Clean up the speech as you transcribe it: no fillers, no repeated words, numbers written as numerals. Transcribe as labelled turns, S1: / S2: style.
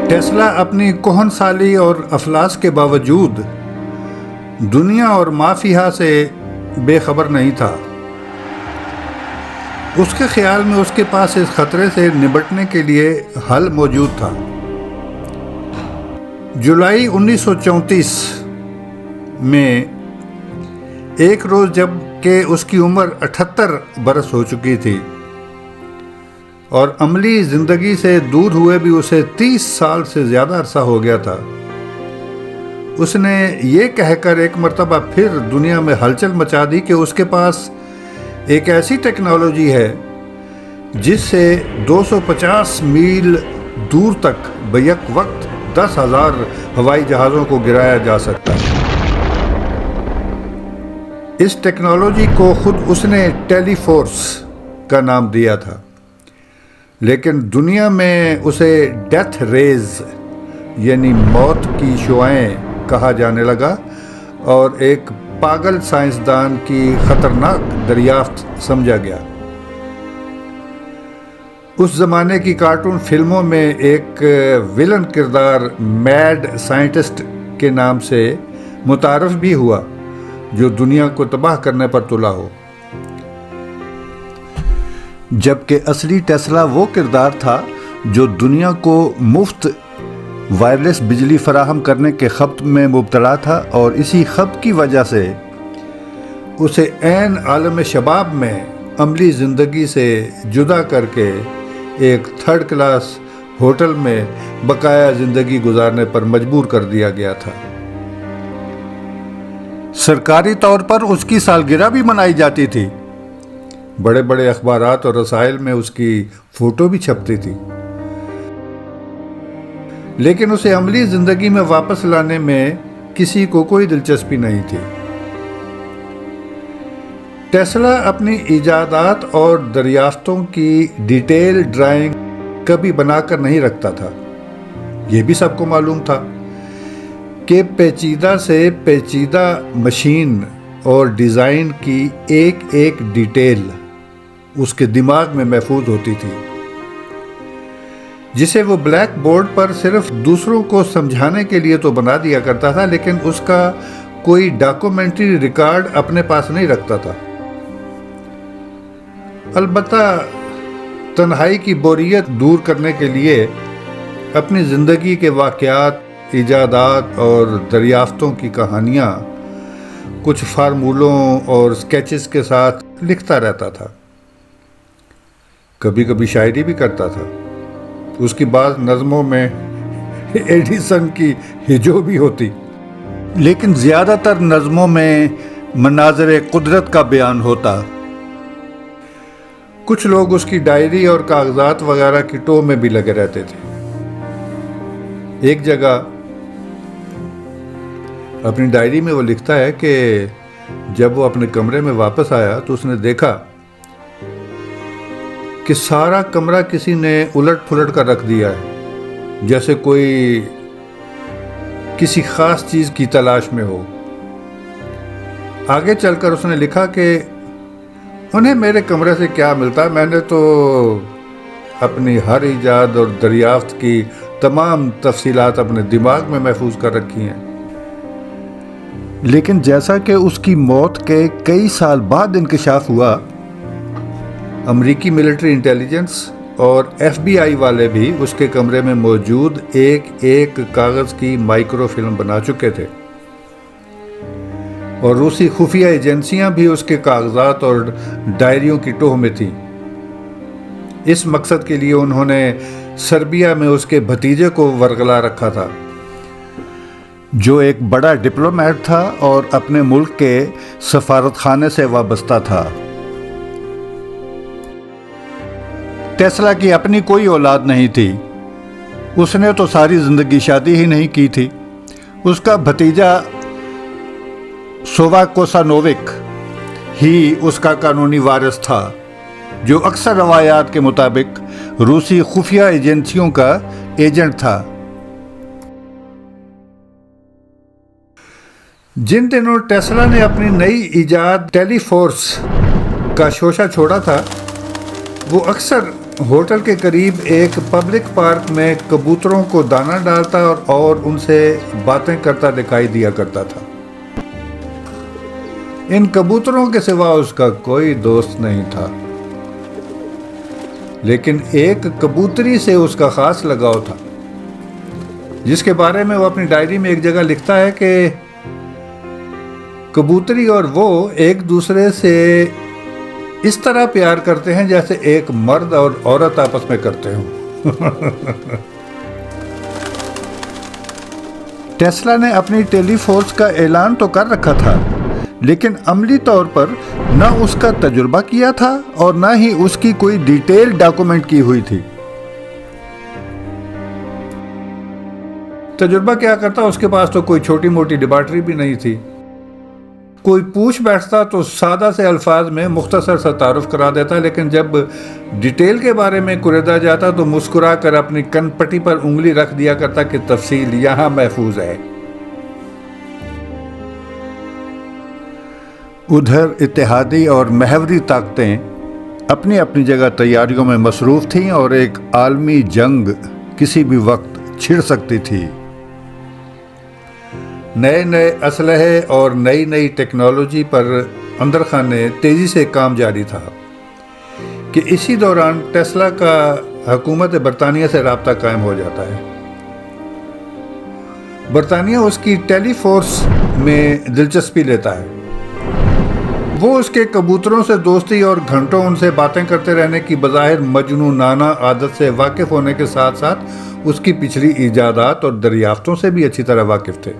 S1: Tesla اپنی کہن سالی اور افلاس کے باوجود دنیا اور مافیا سے بے خبر نہیں تھا۔ اس کے خیال میں اس کے پاس اس خطرے سے نمٹنے کے لیے حل موجود تھا۔ جولائی 1934 میں ایک روز جب کہ اس کی عمر 78 برس ہو چکی تھی اور عملی زندگی سے دور ہوئے بھی اسے 30 سال سے زیادہ عرصہ ہو گیا تھا، اس نے یہ کہہ کر ایک مرتبہ پھر دنیا میں ہلچل مچا دی کہ اس کے پاس ایک ایسی ٹیکنالوجی ہے جس سے 250 میل دور تک بیک وقت 10,000 ہوائی جہازوں کو گرایا جا سکتا ہے۔ اس ٹیکنالوجی کو خود اس نے ٹیلی فورس کا نام دیا تھا، لیکن دنیا میں اسے ڈیتھ ریز یعنی موت کی شعاعیں کہا جانے لگا اور ایک پاگل سائنسدان کی خطرناک دریافت سمجھا گیا۔ اس زمانے کی کارٹون فلموں میں ایک ویلن کردار میڈ سائنٹسٹ کے نام سے متعارف بھی ہوا جو دنیا کو تباہ کرنے پر تلا ہو، جبکہ اصلی ٹیسلا وہ کردار تھا جو دنیا کو مفت وائرلیس بجلی فراہم کرنے کے خبط میں مبتلا تھا، اور اسی خبط کی وجہ سے اسے عین عالم شباب میں عملی زندگی سے جدا کر کے ایک 3rd کلاس ہوٹل میں بقایا زندگی گزارنے پر مجبور کر دیا گیا تھا۔ سرکاری طور پر اس کی سالگرہ بھی منائی جاتی تھی، بڑے بڑے اخبارات اور رسائل میں اس کی فوٹو بھی چھپتی تھی، لیکن اسے عملی زندگی میں واپس لانے میں کسی کو کوئی دلچسپی نہیں تھی۔ ٹیسلا اپنی ایجادات اور دریافتوں کی ڈیٹیل ڈرائنگ کبھی بنا کر نہیں رکھتا تھا۔ یہ بھی سب کو معلوم تھا کہ پیچیدہ سے پیچیدہ مشین اور ڈیزائن کی ایک ایک ڈیٹیل اس کے دماغ میں محفوظ ہوتی تھی، جسے وہ بلیک بورڈ پر صرف دوسروں کو سمجھانے کے لیے تو بنا دیا کرتا تھا، لیکن اس کا کوئی ڈاکومنٹری ریکارڈ اپنے پاس نہیں رکھتا تھا۔ البتہ تنہائی کی بوریت دور کرنے کے لیے اپنی زندگی کے واقعات، ایجادات اور دریافتوں کی کہانیاں کچھ فارمولوں اور سکیچز کے ساتھ لکھتا رہتا تھا۔ کبھی کبھی شاعری بھی کرتا تھا۔ اس کی بعض نظموں میں ایڈیسن کی ہجو بھی ہوتی، لیکن زیادہ تر نظموں میں مناظر قدرت کا بیان ہوتا۔ کچھ لوگ اس کی ڈائری اور کاغذات وغیرہ کی ٹو میں بھی لگے رہتے تھے۔ ایک جگہ اپنی ڈائری میں وہ لکھتا ہے کہ جب وہ اپنے کمرے میں واپس آیا تو اس نے دیکھا کہ سارا کمرہ کسی نے الٹ پھلٹ کر رکھ دیا ہے، جیسے کوئی کسی خاص چیز کی تلاش میں ہو۔ آگے چل کر اس نے لکھا کہ انہیں میرے کمرے سے کیا ملتا، میں نے تو اپنی ہر ایجاد اور دریافت کی تمام تفصیلات اپنے دماغ میں محفوظ کر رکھی ہیں۔ لیکن جیسا کہ اس کی موت کے کئی سال بعد انکشاف ہوا، امریکی ملٹری انٹیلیجنس اور FBI والے بھی اس کے کمرے میں موجود ایک ایک کاغذ کی مائکرو فلم بنا چکے تھے، اور روسی خفیہ ایجنسیاں بھی اس کے کاغذات اور ڈائریوں کی ٹوہ میں تھیں۔ اس مقصد کے لیے انہوں نے سربیا میں اس کے بھتیجے کو ورگلا رکھا تھا، جو ایک بڑا ڈپلومیٹ تھا اور اپنے ملک کے سفارت خانے سے وابستہ تھا۔ ٹیسلا کی اپنی کوئی اولاد نہیں تھی، اس نے تو ساری زندگی شادی ہی نہیں کی تھی۔ اس کا بھتیجا سووا کوسانووک ہی اس کا قانونی وارث تھا، جو اکثر روایات کے مطابق روسی خفیہ ایجنسیوں کا ایجنٹ تھا۔ جن دنوں ٹیسلا نے اپنی نئی ایجاد ٹیلی فورس کا شوشہ چھوڑا تھا، وہ اکثر ہوٹل کے قریب ایک پبلک پارک میں کبوتروں کو دانہ ڈالتا اور ان سے باتیں کرتا دکھائی دیا کرتا تھا۔ ان کبوتروں کے سوا اس کا کوئی دوست نہیں تھا، لیکن ایک کبوتری سے اس کا خاص لگاؤ تھا، جس کے بارے میں وہ اپنی ڈائری میں ایک جگہ لکھتا ہے کہ کبوتری اور وہ ایک دوسرے سے اس طرح پیار کرتے ہیں جیسے ایک مرد اور عورت آپس میں کرتے ہوں۔ ٹیسلا نے اپنی ٹیلی فورس کا اعلان تو کر رکھا تھا، لیکن عملی طور پر نہ اس کا تجربہ کیا تھا اور نہ ہی اس کی کوئی ڈیٹیل ڈاکومنٹ کی ہوئی تھی۔ تجربہ کیا کرتا، اس کے پاس تو کوئی چھوٹی موٹی لیبارٹری بھی نہیں تھی۔ کوئی پوچھ بیٹھتا تو سادہ سے الفاظ میں مختصر سا تعارف کرا دیتا، لیکن جب ڈیٹیل کے بارے میں کریدا جاتا تو مسکرا کر اپنی کن پٹی پر انگلی رکھ دیا کرتا کہ تفصیل یہاں محفوظ ہے۔ ادھر اتحادی اور محوری طاقتیں اپنی اپنی جگہ تیاریوں میں مصروف تھیں اور ایک عالمی جنگ کسی بھی وقت چھڑ سکتی تھی۔ نئے نئے اسلحے اور نئی نئی ٹیکنالوجی پر اندر خانے تیزی سے کام جاری تھا کہ اسی دوران ٹیسلا کا حکومت برطانیہ سے رابطہ قائم ہو جاتا ہے۔ برطانیہ اس کی ٹیلی فورس میں دلچسپی لیتا ہے۔ وہ اس کے کبوتروں سے دوستی اور گھنٹوں ان سے باتیں کرتے رہنے کی بظاہر مجنونانہ عادت سے واقف ہونے کے ساتھ ساتھ اس کی پچھلی ایجادات اور دریافتوں سے بھی اچھی طرح واقف تھے۔